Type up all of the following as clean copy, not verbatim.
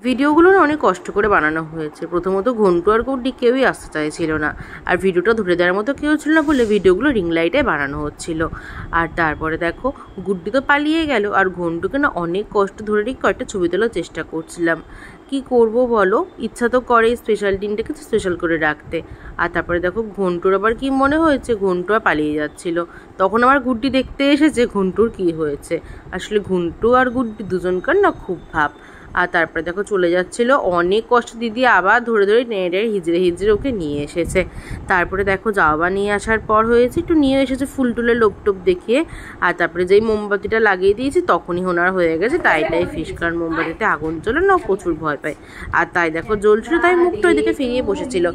ভিডিওগুলো না অনেক কষ্ট করে বানানো হয়েছে। প্রথমত ঘন্টু আর গুড্ডি কেউই আসতে চাইছিল না, আর ভিডিওটা ধরে দেওয়ার মতো কেউ ছিল না বলে ভিডিওগুলো রিং লাইটে বানানো হচ্ছিল। আর তারপরে দেখো গুড্ডি তো পালিয়ে গেল, আর ঘন্টুকে না অনেক কষ্ট ধরে কয়েকটা ছবি তোলার চেষ্টা করছিলাম। কি করব বলো, ইচ্ছা তো করে স্পেশাল দিনটাকে স্পেশাল করে রাখতে। আর তারপরে দেখো ঘন্টুর আবার কি মনে হয়েছে, ঘন্টু আর পালিয়ে যাচ্ছিল। তখন আমার গুড্ডি দেখতে এসেছে ঘন্টুর কি হয়েছে। আসলে ঘন্টু আর গুড্ডি দুজনকার না খুব ভাব। আর তারপরে দেখো চলে যাচ্ছিল, অনেক কষ্ট দিদি আবার ধরে ধরে নেড়ে হিজড়ে হিজড়ে ওকে নিয়ে এসেছে। তারপরে দেখো যাওয়া নিয়ে আসার পর হয়েছে একটু নিয়ে এসেছে ফুল টুলের লোপ টোপ দেখিয়ে। আর তারপরে যেই মোমবাতিটা লাগিয়ে দিয়েছি তখনই হোনার হয়ে গেছে তাই ফিস, কারণ মোমবাতিতে আগুন জ্বলে না প্রচুর ভয় পায়। আর তাই দেখো জ্বলছিল, তাই মুখটা ওইদিকে ফিরিয়ে বসেছিল।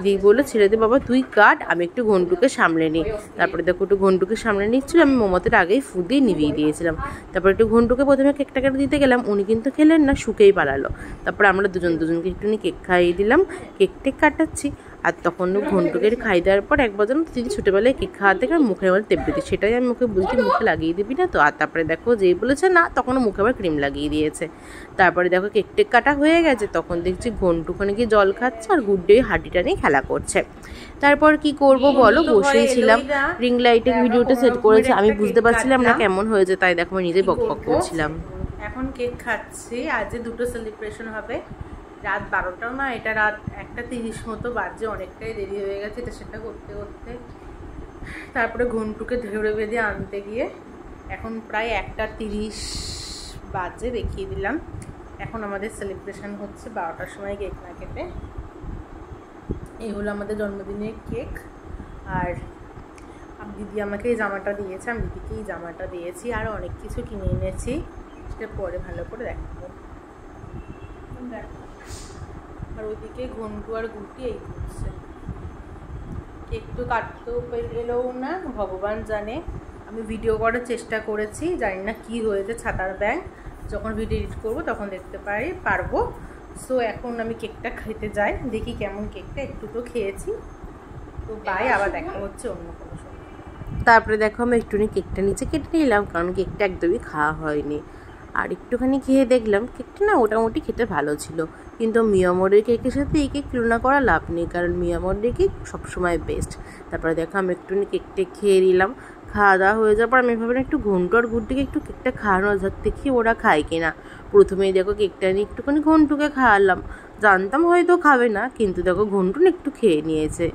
দিদি বললো ছেড়ে দে বাবা, তুই কাট, আমি একটু ঘন্টুকে সামলে নিই। তারপরে দেখো একটু ঘন্টুকে সামলে নিচ্ছিল, আমি মোমবাতির আগেই ফু দিয়ে নিভিয়ে দিয়েছিলাম। তারপরে একটু ঘন্টুকে প্রথমে কেকটা কেটে দিতে গেলাম, উনি কিন্তু খেলেন না, শুকেই পালালো। তারপরে আমরা দুজনকে একটুখানি কেক খাইয়ে দিলাম, কেক টেক কাটাচ্ছি। আর তখন ঘন্টুকে খাই দেওয়ার পর একবার যেন দিদি ছোটোবেলায় কেক খাওয়াতে গেলে মুখের মধ্যে তেপ দিতে, সেটাই আমি মুখে বলছি মুখে লাগিয়ে দিবি না তো। আর তারপরে দেখো যেই বলেছে না, তখনও মুখে আবার ক্রিম লাগিয়ে দিয়েছে। তারপরে দেখো কেক টেক কাটা হয়ে গেছে, তখন দেখছি ঘন্টুখানে গিয়ে জল খাচ্ছে আর গুড্ডি হাঁটিটা নিয়ে খেলা করছে। তারপর কি করব বলো, বসেই ছিলাম, রিং লাইটের ভিডিওটা সেট করেছে, আমি বুঝতে পারছিলাম না কেমন হয়েছে, তাই দেখো আমি নিজেই বক বক করছিলাম। এখন কেক খাচ্ছি, আজ দুটো সেলিব্রেশন হবে। রাত 12টাও না, এটা রাত 1:30 মতো বাজে, অনেকটাই দেরি হয়ে গেছে এটা সেটা করতে করতে। তারপরে ঘন্টুকে ধরে বেঁধে আনতে গিয়ে এখন প্রায় 1:30 বাজে, দেখিয়ে দিলাম। এখন আমাদের সেলিব্রেশন হচ্ছে 12টার সময় কেক না কেটে। এই হলো আমাদের জন্মদিনের কেক। আর দিদি আমাকে এই জামাটা দিয়েছে, আমি দিদিকে এই জামাটা দিয়েছি, আর অনেক কিছু কিনে এনেছি, সেটা পরে ভালো করে দেখাবো। আর ওইদিকে ঘন্টু আর গুটি এই করছে, কেক তো কাটতেও পেলেও না, ভগবান জানে। আমি ভিডিও করার চেষ্টা করেছি, জানি না কি হয়েছে ছাতার ব্যাং, যখন ভিডিও এডিট করবো তখন দেখতে পারবো। সো এখন আমি কেকটা খেতে যাই, দেখি কেমন কেকটা, একটু তো খেয়েছি। তো বাই, আবার দেখা হচ্ছে অন্য কোনো সময়। তারপরে দেখো আমি একটুখানি কেকটা নিচে কেটে নিলাম, কারণ কেকটা একদমই খাওয়া হয়নি। আর একটুখানি খেয়ে দেখলাম কেকটা না মোটামুটি খেতে ভালো ছিল, কিন্তু মিয়ামরের কেকের সাথে এই কেক তুলনা করা লাভ নেই, কারণ মিয়ামরের কেক সবসময় বেস্ট। তারপরে দেখো আমি একটুখানি কেকটা খেয়ে নিলাম। খাওয়া দাওয়া হয়ে যাওয়ার পর আমি ভাবলাম একটু ঘন্টু আর গুড্ডিকে একটু কেকটা খাওয়ানো যাক, দেখি ওরা খায় কিনা। প্রথমেই দেখো কেকটা নিয়ে একটুখানি ঘন্টুকে খাওয়ালাম, জানতাম হয়তো খাবে না, কিন্তু দেখো ঘন্টু একটু খেয়ে নিয়েছে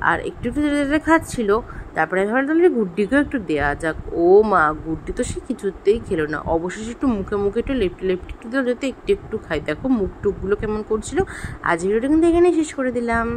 আর একটু একটু খাচ্ছিল। তারপরে আমি ভাবলাম তাহলে গুড্ডিকেও একটু দেওয়া যাক। ও মা, গুড্ডি তো সে কিছুতেই খেলো না, অবশেষে একটু মুখে মুখে একটু লেপটে একটু দিল, যাতে একটু একটু খাই। দেখো মুখ টুকগুলো কেমন করছিল। আজ ভিডিওটা কিন্তু এখানেই শেষ করে দিলাম।